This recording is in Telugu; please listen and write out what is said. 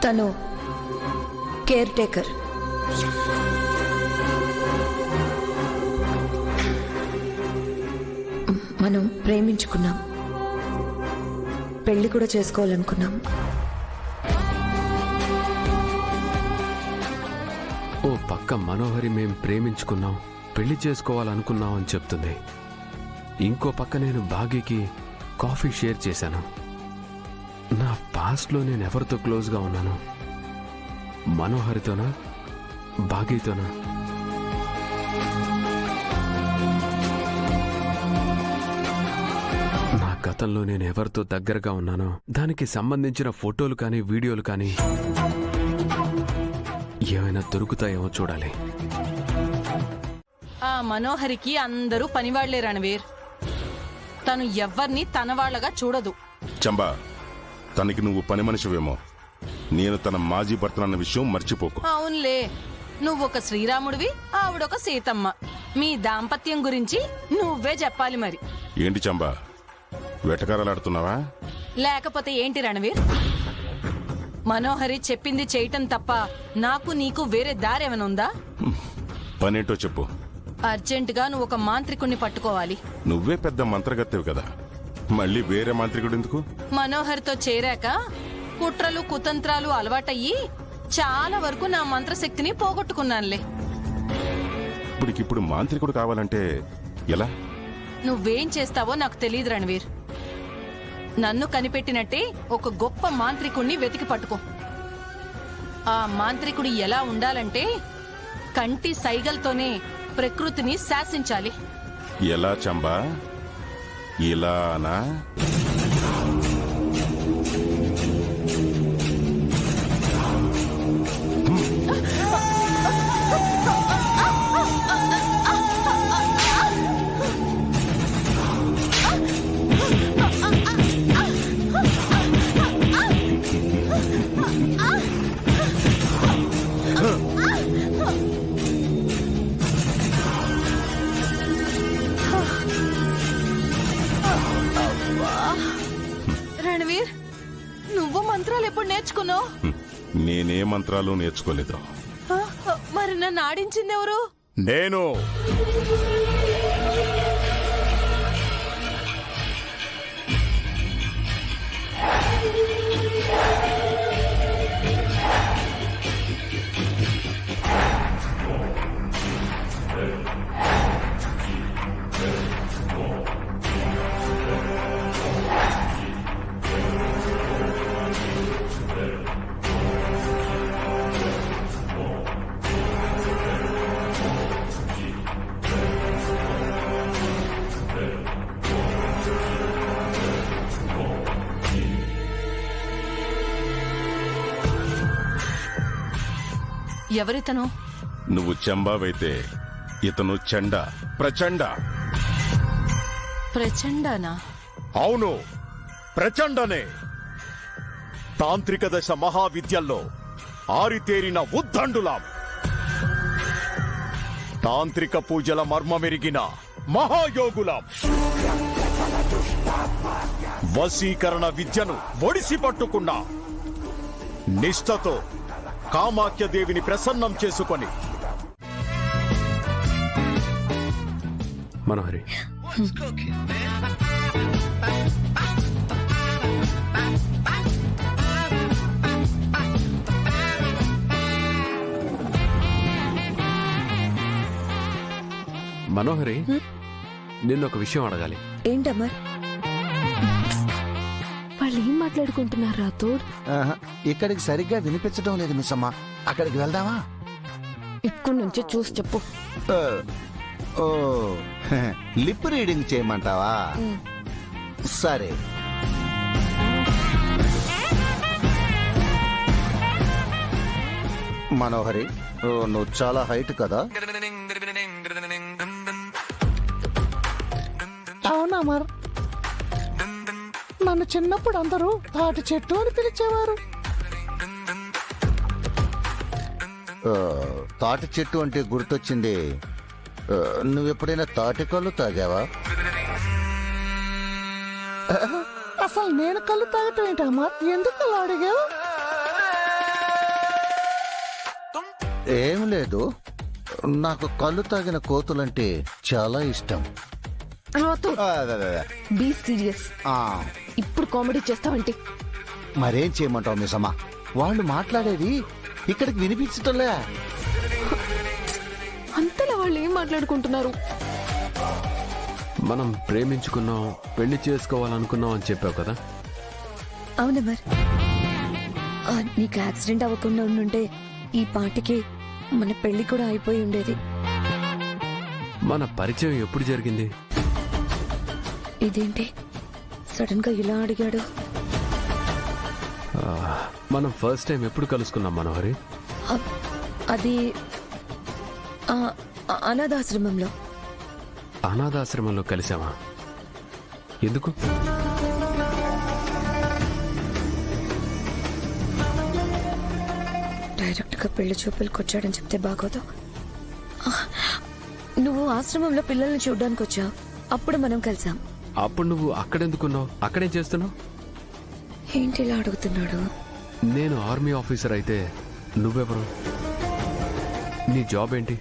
తను కేర్ టేకర్. మనం ప్రేమించుకున్నాం, పెళ్లి కూడా చేసుకోవాలనుకున్నాం. ఓ పక్క మనోహరి మేం ప్రేమించుకున్నాం, పెళ్లి చేసుకోవాలనుకున్నాం అని చెప్తుంది. ఇంకో పక్క నేను బాగీకి కాఫీ షేర్ చేశాను. నా పాస్ట్లో నేను ఎవరితో క్లోజ్గా ఉన్నాను? మనోహరితోనా, బాగీతోనా? నా గతంలో నేను ఎవరితో దగ్గరగా ఉన్నానో దానికి సంబంధించిన ఫోటోలు కానీ వీడియోలు కానీ ఏమైనా దొరుకుతాయేమో చూడాలి. ఆ మనోహరికి అందరూ పనివాళ్లే రణవీర్. తను ఎవ్వర్ని తన వాళ్లగా చూడదు. చంబా, తనకి నువ్వు పని మనిషివేమో. నేను తన మాజీ భర్తనన్న విషయం మర్చిపోకు. అవునులే, నువ్వొక శ్రీరాముడివి, ఆవిడొక సీతమ్మ. మీ దాంపత్యం గురించి నువ్వే చెప్పాలి మరి. ఏంటి చంబా, వెటకారాలాడుతున్నావా? లేకపోతే ఏంటి రణవీర్? మనోహరి చెప్పింది చేయటం తప్ప నాకు నీకు వేరే దారేమైనా ఉందా? పనేంటో చెప్పు. అర్జెంటుగా నువ్వు ఒక మాంత్రికుణ్ణి పట్టుకోవాలి. నువ్వే పెద్ద మంత్రగత్తెవి కదా, మళ్ళీ వేరే మాంత్రికుడు ఎందుకు? మనోహర్తో చేరాక కుట్రలు కుతంత్రాలు అలవాటయ్యి చాలా వరకు నా మంత్రశక్తిని పోగొట్టుకున్నానులే. ఇప్పటికిప్పుడు మాంత్రికుడు కావాలంటే ఎలా? నువ్వేం చేస్తావో నాకు తెలియదు రణవీర్. నన్ను కనిపెట్టినట్టే ఒక గొప్ప మాంత్రికుణ్ణి వెతికి పట్టుకో. ఆ మాంత్రికుడు ఎలా ఉండాలంటే కంటి సైగల్తోనే ప్రకృతిని శాసించాలి. ఎలా చంబా? ఇలానా? రణవీర్, నువ్వు మంత్రాలు ఎప్పుడు నేర్చుకున్నావు? నేనే మంత్రాలు నేర్చుకోలేదు. మరి నన్ను ఆడించింది ఎవరు? నేను. ఎవరితను? నువ్వు చంబావైతే ఇతను చండ, ప్రచండ. ప్రచండనా? అవును, ప్రచండనే. తాంత్రిక దశ మహావిద్యల్లో ఆరితేరిన ఉద్దండులాం. తాంత్రిక పూజల మర్మమెరిగిన మహాయోగులాం. వశీకరణ విద్యను ఒడిసి పట్టుకున్న నిష్ఠతో కామాఖ్యదేవిని ప్రసన్నం చేసుకొని. మనోహరి, మనోహరి, నిన్నొక విషయం అడగాలి. ఏంటమ్మర్? వాళ్ళు ఏం మాట్లాడుకుంటున్నారా తోడ్? ఇక్కడికి సరిగ్గా వినిపించడం లేదు మిస్సమ్మ. అక్కడికి వెళ్దామా? ఇక్కడి నుంచి చూసి చెప్పు. ఓ లిప్ రీడింగ్ చేయమంటావా? సరే. మనోహరి, నువ్వు చాలా హైట్ కదా? అవునా మరి? నన్ను చిన్నప్పుడు అందరూ తాటి చెట్టు అని పిలిచేవారు. తాటి చెట్టు అంటే గుర్తొచ్చింది. నువ్వెప్పుడైనా తాటి కళ్ళు తాగావా? అసలు నేను కళ్ళు తాగటం ఏంటమ్మా? ఎందుకు అలా అడిగావు? ఏం లేదు, నాకు కళ్ళు తాగిన కోతులంటే చాలా ఇష్టం. Rathod be serious. ఆ, ఇప్పుడు కామెడీ చేస్తావంటే మరేం చేయమంటావు మిసమ్మా? వాళ్ళు మాట్లాడేది ఇక్కడికి వినిపించటంలే. అంతలా వాళ్ళు ఏం మాట్లాడుకుంటున్నారు? మనం ప్రేమించుకున్నాం, పెళ్లి చేసుకోవాలనుకున్నాం అని చెప్పావు కదా. అవును అమర్. నీకు యాక్సిడెంట్ అవ్వకుండా ఉండుంటే ఈ పాటికి మన పెళ్లి కూడా అయిపోయి ఉండేది. మన పరిచయం ఎప్పుడు జరిగింది? ఇదేంటి సడన్ గా ఇలా అడిగాడు? మనం ఫస్ట్ టైం ఎప్పుడు కలుసుకున్నాం మనోహరి? అది అనాథాశ్రమంలో. అనాథాశ్రమంలో కలిసామా? ఎందుకు? డైరెక్ట్ గా పెళ్లి చూపులకు వచ్చాడని చెప్తే బాగోదు. నువ్వు ఆశ్రమంలో పిల్లల్ని చూడ్డానికి వచ్చావు, అప్పుడు మనం కలిసాం. అప్పుడు నువ్వు అక్కడెందుకున్నావు? అక్కడేం చేస్తున్నావు? ఏంటి ఇలా అడుగుతున్నాడు? నేను ఆర్మీ ఆఫీసర్ అయితే నువ్వెవరు? నీ జాబ్ ఏంటి?